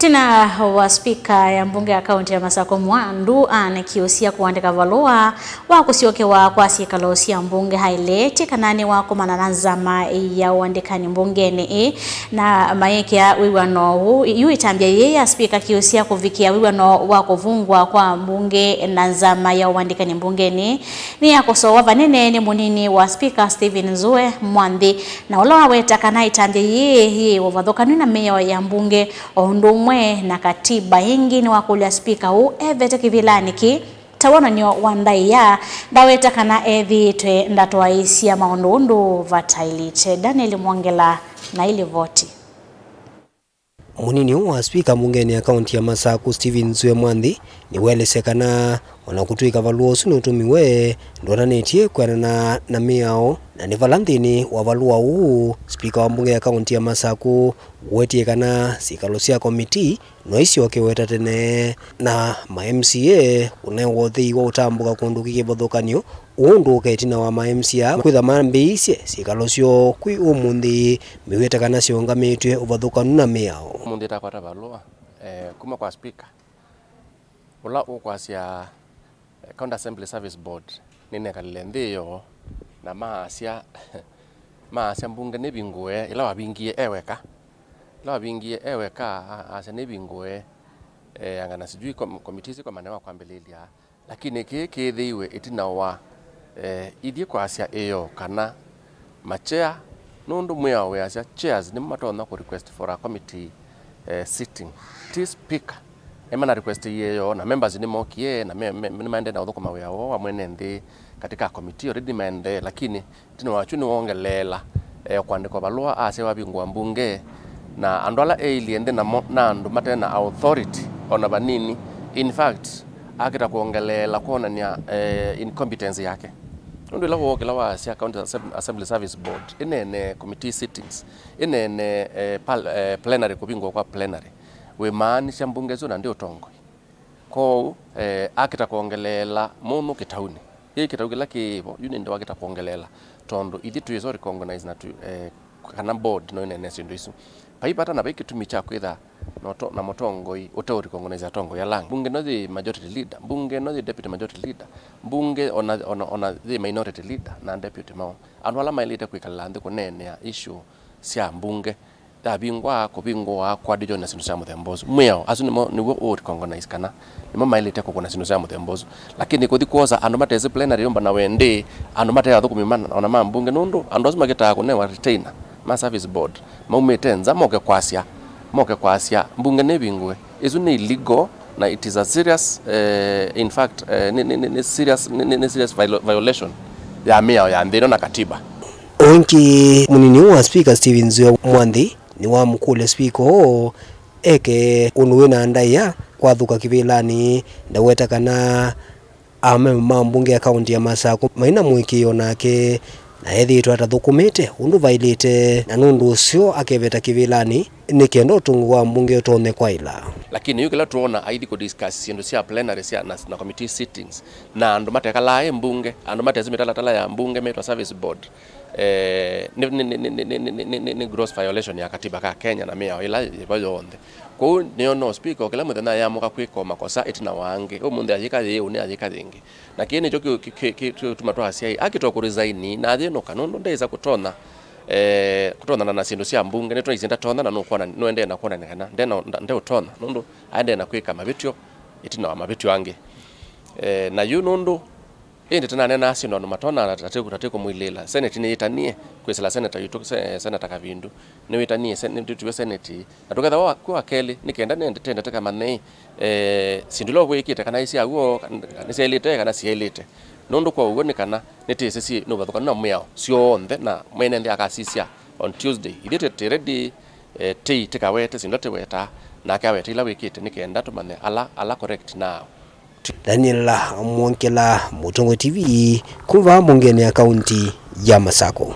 Itina wa spika ya mbunge ya kaunti ya Masako Mwandu anakiusia kuandika valua wa kusiokewa kwa sikalosi ya mbunge haileti kanani wa kumananazama ya uandikani mbungeni na mayekia wiwano yu itambia yeye spika kiusia kuvikia wiwano wa kuvungwa kwa mbunge na zama ya uandikani mbungeni ni ya kusowa vanene ni munini wa spika Stephen Nzue Mwandhi na ulawa weta kana itambia yeye wavadhokanu na meya ya mbunge ondumwe na katiba hingi ni wakulia spika huu evete kivilaniki tawana nyo wandaiya daweta kana evitwe ndatoa isi ya maundundu vatailite. Daniel Mwangela na ili voti. Munini wa spika mbungeni ya kaunti ya Masako Stephen Nzue Mwandhi ni welesekana wanakutuika valuo sunutumiwe ndonanetie kwana na miao na ni valanthini wa valua huu spika wa mbunge ya kaunti ya Masako wetie kana sikalosia komiti noisi wakeweta tene na ma MCA unewothi wa utambuka kundu kikibothokanio undu ketina wa ma MCA kwitha mambiisye sikalosio kwi umundi miweta kana siongamitwe uvathukanu na miao umundi takwata valua kuma kwa spika ula ukwasia County Assembly Service Board nine kalendeo na maasia mbunge nebingue ila wabingie eweka asa nebingue angana sijui komitisi kwa manewa kwa mbelelia lakini kithiwe itina wa idhi kwa asia eyo kana machea nundu mwea we asia chairs ni matona ku request for a committee sitting ti speaker emana request yeyo na members ni mokie na maende na udhukuma wao wa mwenende katika committee already maende lakini tino wachu ni wongelela kwandiko balua ase wabingwa mbunge na andola aliende na andu matena authority ona banini in fact akita kuongelela kuona ni incompetence yake ndio la wokela wa sia County Assembly Service Board inene committee sittings inene plenary kubingwa kwa plenary we maanisha mbunge zona ndio tongo ko akita kuongelela muno kitauni hii kitaugira kibo yuni ndio akita kuongelela tondo ithi tuizo recognize na tu kana board no inene sindu isu paipata na baiki cha kwitha na motongoi utori recognize tongo ya lang bunge no the majority leader bunge no the deputy majority leader bunge ona the minority leader na deputy mao anwala mailite kwikala ndiko nene ya issue sia mbunge dabingwa kubingwa kwa dijo na sinu samu thembozo mweo asu ni wo recognize kana ni mailite ko na sinu samu thembozo lakini kuthi kuoza andu mateze plenary yomba na wende andu mataya thukumimana ona mambunge nundu andu azuma gitako ne wa retainer ma service board maumetenza moke kwasia mbunge nebingwe izu ni illegal na it is a serious in fact serious violation ya miao ya ndino na katiba. Onki munini wa speaker Stephen Nzue Mwandhi ni wa mkule speaker eke unuwena andaiya kwa thuka kivilani ndaweta kana ame mbunge ya kaunti ya Masako maina mwikio nake na ethi twata thukumite undu vailite na nundu ucio akeveta kivilani ni kendo tungu wa mbunge utone kwa ila lakini yukila tuona aidi ku discuss sindu sia plenary sia na committee sittings na andu mateka lae mbunge andu matezimita tala ya mbunge metwa service board ni gross violation ya katiba ka Kenya na mea ila yonde ko no speaker kila muthana ya muka kwiko makosa itina wange umunde ajika ye uni ajika thingi na kiene cyo tumatwa asia akitoka resign na thino kanondo ndeza kutona na sindu sia mbunge netwa izinda tona na no kwana no ende na kwana kana ndena utona nondo aende na kwika mabityo itina wa mabityo wange na yu nondo ende tena nena asino no matona tateko mwilela senate ni itanie kwesela senator yuto senator Kavindu ni itanie senator senate atoketha wa kwa keli nikenda nende tenda taka manei sindulo kwikita kana isi aguo ni selite kana sielite nondo kwa ugo ni kana nitesisi no bathoka na mwao sio onthe na mwene ndi akasisia on Tuesday idite ready tikawete sindote weta na kawete ila wikite nikenda tumane ala correct now. Daniel Mwangela, Mutongo TV, kuva mbungeni ya kaunti ya Masako.